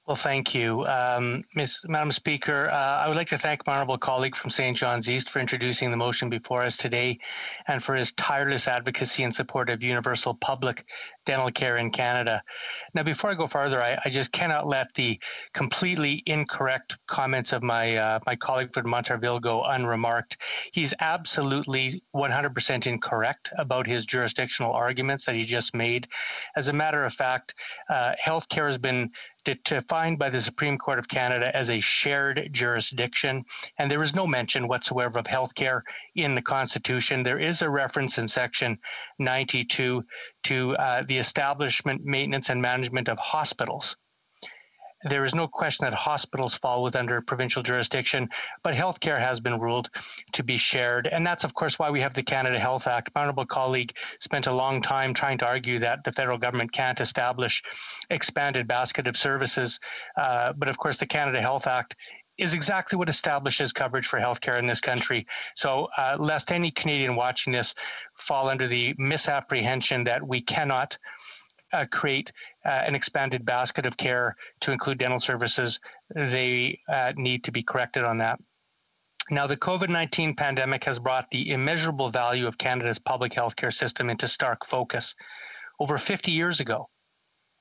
Well, thank you. Madam Speaker, I would like to thank my honourable colleague from St. John's East for introducing the motion before us today and for his tireless advocacy in support of universal public dental care in Canada. Now, before I go further, I just cannot let the completely incorrect comments of my colleague from Montarville go unremarked. He's absolutely 100% incorrect about his jurisdictional arguments that he just made. As a matter of fact, healthcare has been defined by the Supreme Court of Canada as a shared jurisdiction, and there is no mention whatsoever of healthcare in the Constitution. There is a reference in Section 92 to the establishment, maintenance, and management of hospitals. There is no question that hospitals fall under provincial jurisdiction, but healthcare has been ruled to be shared. And that's, of course, why we have the Canada Health Act. My honourable colleague spent a long time trying to argue that the federal government can't establish expanded basket of services. But, of course, the Canada Health Act is exactly what establishes coverage for healthcare in this country. So lest any Canadian watching this fall under the misapprehension that we cannot create an expanded basket of care to include dental services, they need to be corrected on that. Now, the COVID-19 pandemic has brought the immeasurable value of Canada's public healthcare system into stark focus. Over 50 years ago,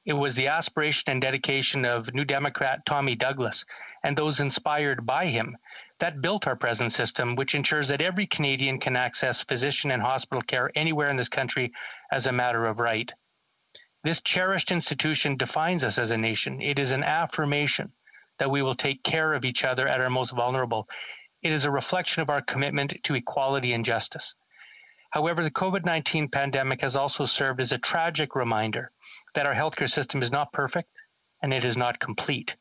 it was the aspiration and dedication of New Democrat Tommy Douglas and those inspired by him that built our present system, which ensures that every Canadian can access physician and hospital care anywhere in this country as a matter of right. This cherished institution defines us as a nation. It is an affirmation that we will take care of each other at our most vulnerable. It is a reflection of our commitment to equality and justice. However, the COVID-19 pandemic has also served as a tragic reminder that our healthcare system is not perfect and it is not complete.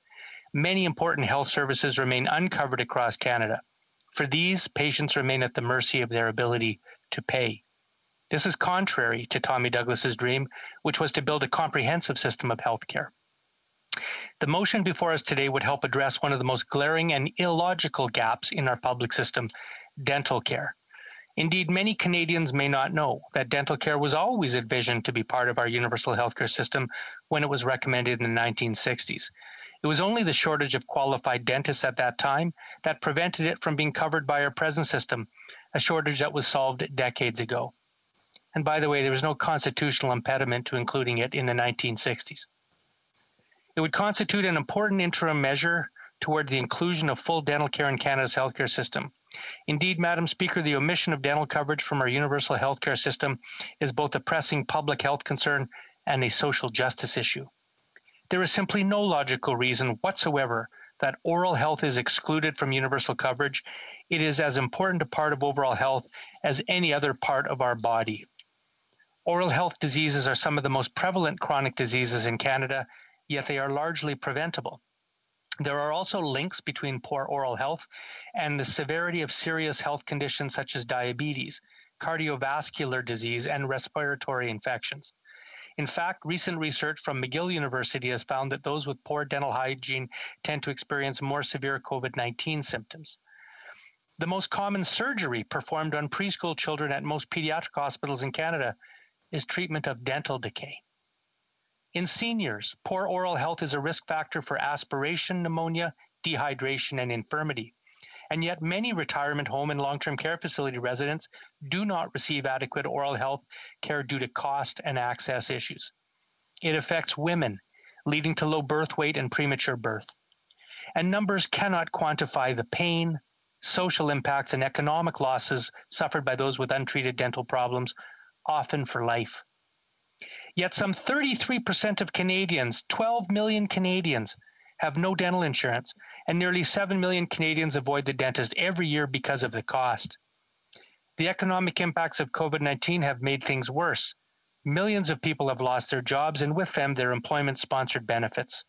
Many important health services remain uncovered across Canada. For these, patients remain at the mercy of their ability to pay. This is contrary to Tommy Douglas's dream, which was to build a comprehensive system of healthcare. The motion before us today would help address one of the most glaring and illogical gaps in our public system, dental care. Indeed, many Canadians may not know that dental care was always envisioned to be part of our universal healthcare system when it was recommended in the 1960s. It was only the shortage of qualified dentists at that time that prevented it from being covered by our present system, a shortage that was solved decades ago. And by the way, there was no constitutional impediment to including it in the 1960s. It would constitute an important interim measure toward the inclusion of full dental care in Canada's healthcare system. Indeed, Madam Speaker, the omission of dental coverage from our universal healthcare system is both a pressing public health concern and a social justice issue. There is simply no logical reason whatsoever that oral health is excluded from universal coverage. It is as important a part of overall health as any other part of our body. Oral health diseases are some of the most prevalent chronic diseases in Canada, yet they are largely preventable. There are also links between poor oral health and the severity of serious health conditions such as diabetes, cardiovascular disease, and respiratory infections. In fact, recent research from McGill University has found that those with poor dental hygiene tend to experience more severe COVID-19 symptoms. The most common surgery performed on preschool children at most pediatric hospitals in Canada is treatment of dental decay. In seniors, poor oral health is a risk factor for aspiration pneumonia, dehydration, and infirmity. And yet many retirement home and long-term care facility residents do not receive adequate oral health care due to cost and access issues. It affects women, leading to low birth weight and premature birth. And numbers cannot quantify the pain, social impacts, and economic losses suffered by those with untreated dental problems, often for life. Yet some 33% of Canadians, 12 million Canadians, have no dental insurance, and nearly 7 million Canadians avoid the dentist every year because of the cost. The economic impacts of COVID-19 have made things worse. Millions of people have lost their jobs, and with them, their employment-sponsored benefits.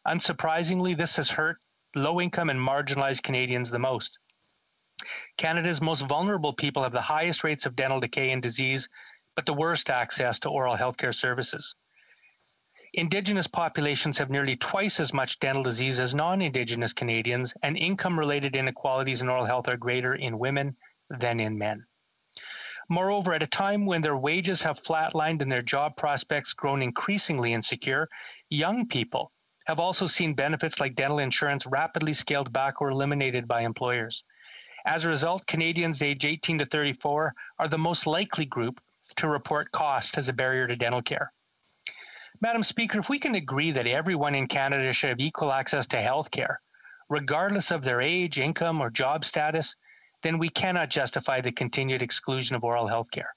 Unsurprisingly, this has hurt low-income and marginalized Canadians the most. Canada's most vulnerable people have the highest rates of dental decay and disease, but the worst access to oral healthcare services. Indigenous populations have nearly twice as much dental disease as non-Indigenous Canadians, and income-related inequalities in oral health are greater in women than in men. Moreover, at a time when their wages have flatlined and their job prospects grown increasingly insecure, young people have also seen benefits like dental insurance rapidly scaled back or eliminated by employers. As a result, Canadians aged 18 to 34 are the most likely group to report cost as a barrier to dental care. Madam Speaker, if we can agree that everyone in Canada should have equal access to health care, regardless of their age, income, or job status, then we cannot justify the continued exclusion of oral health care.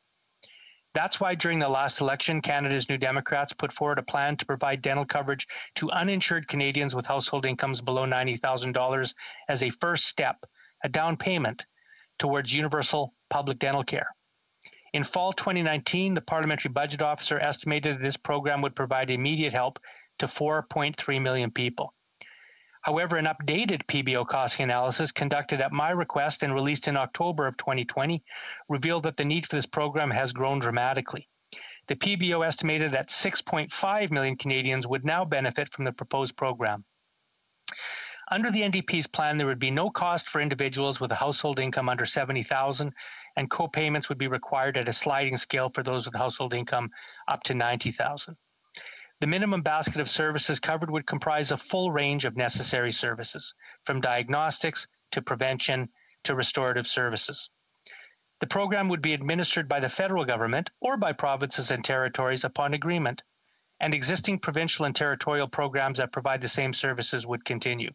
That's why during the last election, Canada's New Democrats put forward a plan to provide dental coverage to uninsured Canadians with household incomes below $90,000 as a first step, a down payment, towards universal public dental care. In fall 2019, the Parliamentary Budget Officer estimated that this program would provide immediate help to 4.3 million people. However, an updated PBO costing analysis conducted at my request and released in October of 2020 revealed that the need for this program has grown dramatically. The PBO estimated that 6.5 million Canadians would now benefit from the proposed program. Under the NDP's plan, there would be no cost for individuals with a household income under $70,000, and co-payments would be required at a sliding scale for those with household income up to $90,000. The minimum basket of services covered would comprise a full range of necessary services, from diagnostics to prevention to restorative services. The program would be administered by the federal government or by provinces and territories upon agreement, and existing provincial and territorial programs that provide the same services would continue.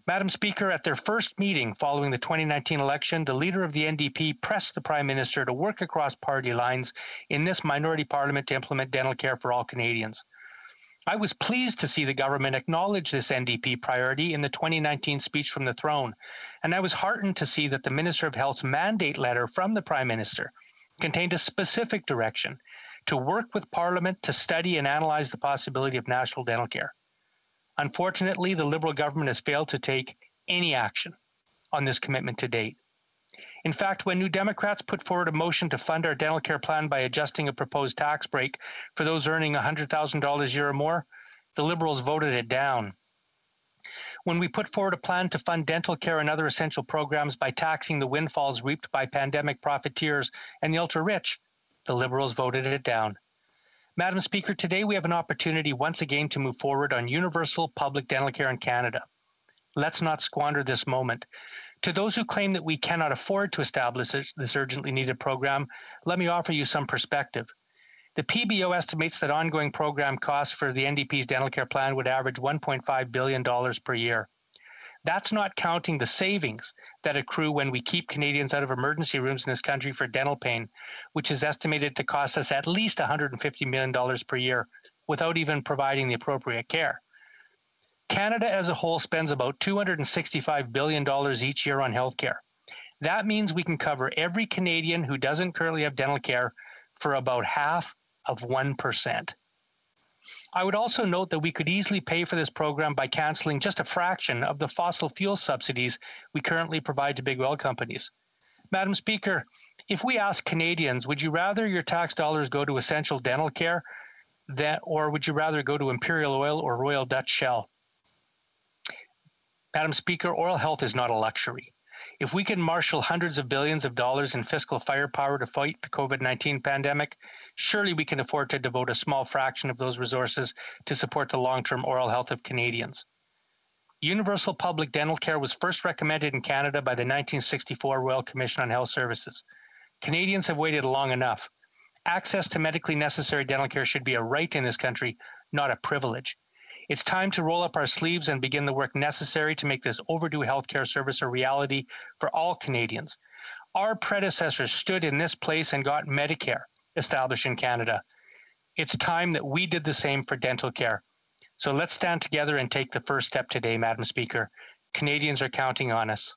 Madam Speaker, at their first meeting following the 2019 election, the leader of the NDP pressed the Prime Minister to work across party lines in this minority parliament to implement dental care for all Canadians. I was pleased to see the government acknowledge this NDP priority in the 2019 speech from the throne, and I was heartened to see that the Minister of Health's mandate letter from the Prime Minister contained a specific direction to work with Parliament to study and analyze the possibility of national dental care. Unfortunately, the Liberal government has failed to take any action on this commitment to date. In fact, when New Democrats put forward a motion to fund our dental care plan by adjusting a proposed tax break for those earning $100,000 a year or more, the Liberals voted it down. When we put forward a plan to fund dental care and other essential programs by taxing the windfalls reaped by pandemic profiteers and the ultra-rich, the Liberals voted it down. Madam Speaker, today we have an opportunity once again to move forward on universal public dental care in Canada. Let's not squander this moment. To those who claim that we cannot afford to establish this urgently needed program, let me offer you some perspective. The PBO estimates that ongoing program costs for the NDP's dental care plan would average $1.5 billion per year. That's not counting the savings that accrue when we keep Canadians out of emergency rooms in this country for dental pain, which is estimated to cost us at least $150 million per year without even providing the appropriate care. Canada as a whole spends about $265 billion each year on healthcare. That means we can cover every Canadian who doesn't currently have dental care for about half of 1%. I would also note that we could easily pay for this program by canceling just a fraction of the fossil fuel subsidies we currently provide to big oil companies. Madam Speaker, if we ask Canadians, would you rather your tax dollars go to essential dental care or would you rather go to Imperial Oil or Royal Dutch Shell? Madam Speaker, oral health is not a luxury. If we can marshal hundreds of billions of dollars in fiscal firepower to fight the COVID-19 pandemic, surely we can afford to devote a small fraction of those resources to support the long-term oral health of Canadians. Universal public dental care was first recommended in Canada by the 1964 Royal Commission on Health Services. Canadians have waited long enough. Access to medically necessary dental care should be a right in this country, not a privilege. It's time to roll up our sleeves and begin the work necessary to make this overdue healthcare service a reality for all Canadians. Our predecessors stood in this place and got Medicare established in Canada. It's time that we did the same for dental care. So let's stand together and take the first step today, Madam Speaker. Canadians are counting on us.